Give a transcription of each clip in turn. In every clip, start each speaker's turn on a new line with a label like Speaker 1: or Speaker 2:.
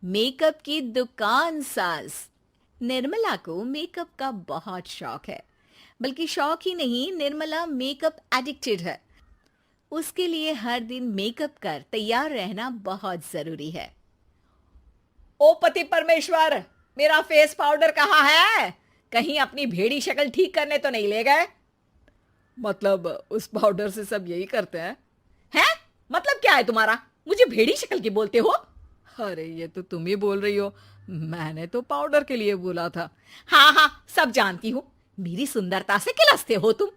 Speaker 1: Makeup की दुकान सास। निर्मला को मेकअप का बहुत शौक है। बल्कि शौक ही नहीं, निर्मला मेकअप एडिक्टेड है। उसके लिए हर दिन मेकअप कर तैयार रहना बहुत जरूरी है।
Speaker 2: ओ पति परमेश्वर, मेरा फेस पाउडर कहाँ है? कहीं अपनी भेड़ी शक्ल ठीक करने तो नहीं ले गए? मतलब उस पाउडर से सब यही करते हैं? हैं? मतलब क्या है तुम्हारा? मुझे भेड़ी शक्ल की बोलते हो? अरे ये तो तुम ही बोल रही हो, मैंने तो पाउडर के लिए बोला था। हाँ हाँ, सब जानती हूँ। मेरी सुंदरता से किलसते हो तुम।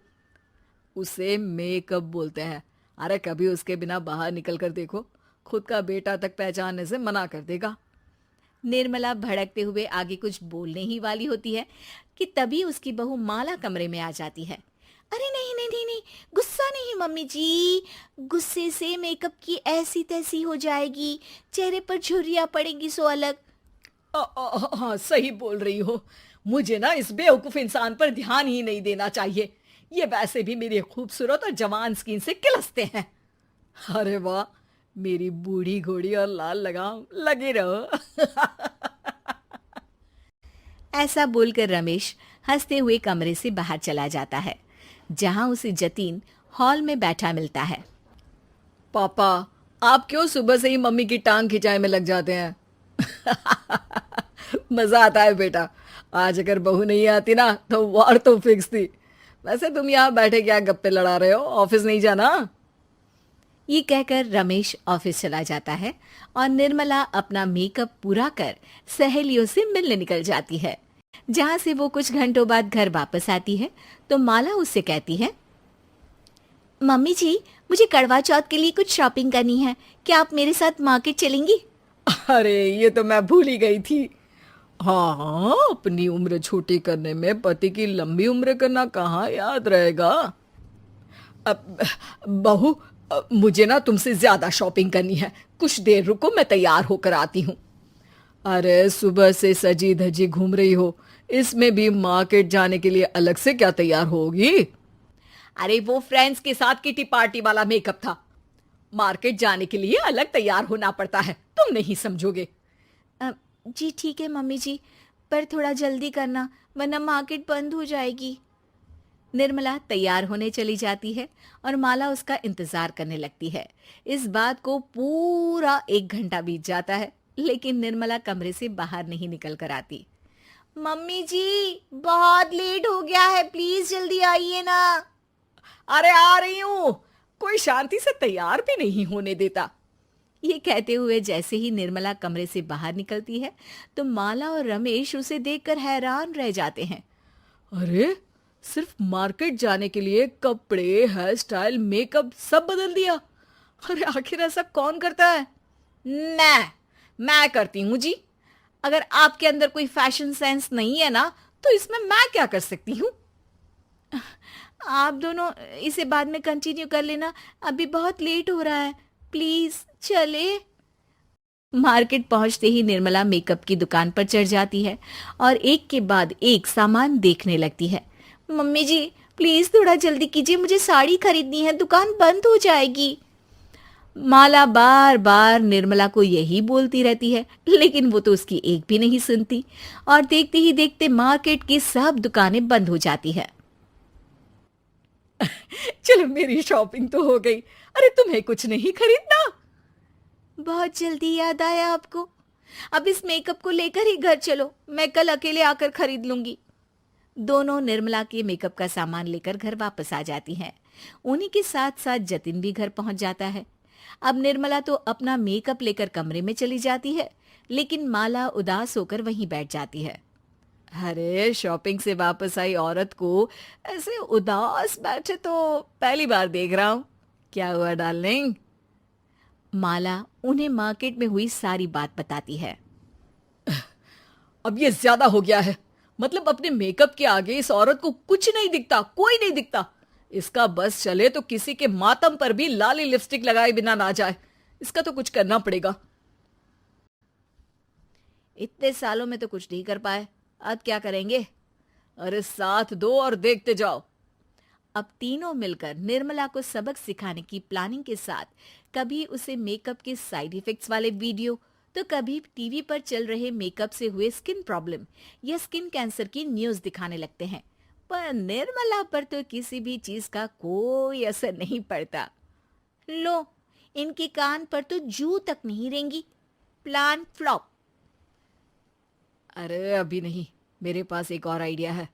Speaker 2: उसे मेकअप बोलते हैं। अरे कभी उसके बिना बाहर निकल कर देखो, खुद का बेटा तक पहचानने से मना कर देगा।
Speaker 1: निर्मला भड़कते हुए आगे कुछ बोलने ही वाली होती है कि तभी उसकी बहू माला कमरे में आ जाती है। अरे नहीं नहीं नहीं नहीं, गुस्सा नहीं मम्मी जी। गुस्से से मेकअप की ऐसी तैसी हो जाएगी, चेहरे पर झुर्रियां पड़ेगी सो अलग।
Speaker 2: हाँ सही बोल रही हो। मुझे ना इस बेवकूफ इंसान पर ध्यान ही नहीं देना चाहिए। ये वैसे भी मेरी खूबसूरत और जवान स्किन से किलसते हैं। अरे वाह, मेरी बूढ़ी घोड़ी और लाल लगाम, लगे रहो।
Speaker 1: ऐसा बोलकर रमेश हंसते हुए कमरे से बाहर चला जाता है, जहां उसे जतीन हॉल में बैठा मिलता है।
Speaker 2: पापा, आप क्यों सुबह से ही मम्मी की टांग खिंचाई में लग जाते हैं? मजा आता है बेटा। आज अगर बहू नहीं आती ना तो वार तो फिक्स थी। वैसे तुम यहाँ बैठे क्या गप्पे लड़ा रहे हो? ऑफिस नहीं जाना?
Speaker 1: ये कहकर रमेश ऑफिस चला जाता है और निर्मला अपना मेकअप पूरा कर सहेलियों से मिलने निकल जाती है। जहां से वो कुछ घंटों बाद घर वापस आती है तो माला उससे कहती है, मम्मी जी, मुझे करवा चौथ के लिए कुछ शॉपिंग करनी है। क्या आप मेरे साथ मार्केट चलेंगी?
Speaker 2: अरे ये तो मैं भूल ही गई थी। हाँ हाँ, अपनी उम्र छोटी करने में पति की लंबी उम्र करना कहाँ याद रहेगा। अब बहू, मुझे ना तुमसे ज्यादा शॉपिंग करनी है। कुछ देर रुको, मैं तैयार होकर आती हूँ। अरे सुबह से सजी धजी घूम रही हो, इसमें भी मार्केट जाने के लिए अलग से क्या तैयार होगी? अरे वो फ्रेंड्स के साथ किटी पार्टी वाला मेकअप था। मार्केट जाने के लिए अलग तैयार होना पड़ता है, तुम नहीं समझोगे।
Speaker 1: "अ, जी ठीक है मम्मी जी, पर थोड़ा जल्दी करना वरना मार्केट बंद हो जाएगी। निर्मला तैयार होने चली जाती है और माला उसका इंतजार करने लगती है। इस बात को पूरा 1 घंटा बीत जाता है, लेकिन निर्मला कमरे से बाहर नहीं निकल कर आती। मम्मी जी, बहुत लेट हो गया है, प्लीज जल्दी आइए ना।
Speaker 2: अरे आ रही हूं। कोई शांति से तैयार भी नहीं होने देता।
Speaker 1: ये कहते हुए जैसे ही निर्मला कमरे से बाहर निकलती है तो माला और रमेश उसे देखकर हैरान रह जाते हैं।
Speaker 2: अरे सिर्फ मार्केट जाने के लिए कपड़े, हेयर स्टाइल, मेकअप सब बदल दिया। अरे आखिर ऐसा कौन करता है? मैं करती हूँ जी। अगर आपके अंदर कोई फैशन सेंस नहीं है ना, तो इसमें मैं क्या कर सकती हूँ?
Speaker 1: आप दोनों इसे बाद में कंटिन्यू कर लेना, अभी बहुत लेट हो रहा है, प्लीज चले। मार्केट पहुंचते ही निर्मला मेकअप की दुकान पर चढ़ जाती है और एक के बाद एक सामान देखने लगती है। मम्मी जी, प्लीज थोड़ा जल्दी कीजिए, मुझे साड़ी खरीदनी है, दुकान बंद हो जाएगी। माला बार बार निर्मला को यही बोलती रहती है, लेकिन वो तो उसकी एक भी नहीं सुनती और देखते ही देखते मार्केट की सब दुकानें बंद हो जाती है।
Speaker 2: चलो मेरी शॉपिंग तो हो गई। अरे तुम्हें कुछ नहीं खरीदना?
Speaker 1: बहुत जल्दी याद आया आपको? अब इस मेकअप को लेकर ही घर चलो, मैं कल अकेले आकर खरीद लूंगी। दोनों निर्मला के मेकअप का सामान लेकर घर वापस आ जाती हैं। उन्हीं के साथ साथ जतिन भी घर पहुंच जाता है। अब निर्मला तो अपना मेकअप लेकर कमरे में चली जाती है, लेकिन माला उदास होकर वहीं बैठ जाती है।
Speaker 2: अरे शॉपिंग से वापस आई औरत को ऐसे उदास बैठे तो पहली बार देख रहा हूँ। क्या हुआ डार्लिंग?
Speaker 1: माला उन्हें मार्केट में हुई सारी बात बताती है।
Speaker 2: अब ये ज्यादा हो गया है। मतलब अपने मेकअप के आगे इस औरत को कुछ नहीं दिखता, कोई नहीं दिखता। इसका बस चले तो किसी के मातम पर भी लाली लिपस्टिक लगाए बिना ना जाए। इसका तो कुछ करना पड़ेगा।
Speaker 1: इतने सालों में तो कुछ नहीं कर पाए, अब क्या करेंगे?
Speaker 2: अरे साथ दो और देखते जाओ।
Speaker 1: अब तीनों मिलकर निर्मला को सबक सिखाने की प्लानिंग के साथ कभी उसे मेकअप के साइड इफेक्ट्स वाले वीडियो तो कभी टीवी पर चल रहे मेकअप से हुए स्किन प्रॉब्लम या स्किन कैंसर की न्यूज़ दिखाने लगते हैं। पर निर्मला पर तो किसी भी चीज का कोई असर नहीं पड़ता। लो, इनके कान पर तो जू तक नहीं रेंगी। Plan flop.
Speaker 2: अरे अभी नहीं, मेरे पास एक और आइडिया है।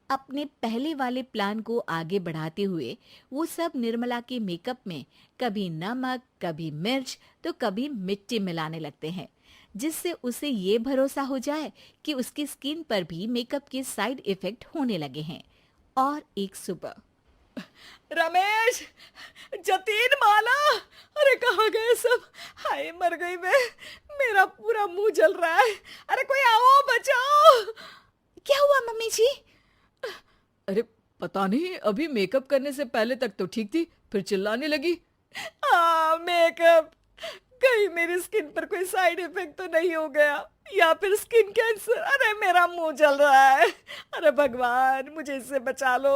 Speaker 1: अपने पहले वाले प्लान को आगे बढ़ाते हुए वो सब निर्मला के मेकअप में कभी नमक, कभी मिर्च तो कभी मिट्टी मिलाने लगते हैं, जिससे उसे ये भरोसा हो जाए कि उसकी स्किन पर भी मेकअप के साइड इफेक्ट होने लगे हैं। और एक सुबह
Speaker 2: रमेश, जतीन, माला, अरे कहाँ गए सब? हाय मर गई मैं, मेरा पूरा मुंह जल रहा है। अरे कोई आओ, बचाओ।
Speaker 1: क्या हुआ मम्मी जी?
Speaker 2: अरे पता नहीं, अभी मेकअप करने से पहले तक तो ठीक थी, फिर चिल्लाने लगी। मेकअप, कहीं मेरी स्किन पर कोई साइड इफेक्ट तो नहीं हो गया, या फिर स्किन कैंसर। अरे मेरा मुंह जल रहा है। अरे भगवान, मुझे इससे बचा लो।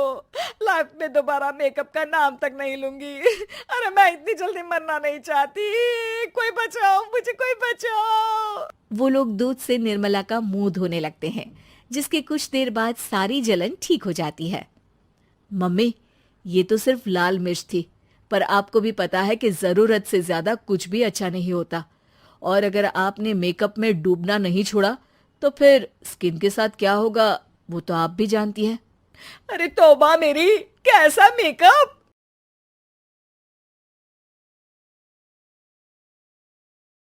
Speaker 2: लाइफ में दोबारा मेकअप का नाम तक नहीं लूंगी। अरे मैं इतनी जल्दी मरना नहीं चाहती। कोई बचाओ मुझे, कोई बचाओ।
Speaker 1: वो लोग दूध से निर्मला का मुंह धोने लगते हैं, जिसके कुछ देर बाद सारी जलन ठीक हो जाती है। मम्मी, ये तो सिर्फ लाल मिर्च थी, पर आपको भी पता है कि जरूरत से ज्यादा कुछ भी अच्छा नहीं होता। और अगर आपने मेकअप में डूबना नहीं छोड़ा तो फिर स्किन के साथ क्या होगा वो तो आप भी जानती हैं।
Speaker 2: अरे तौबा मेरी, कैसा मेकअप!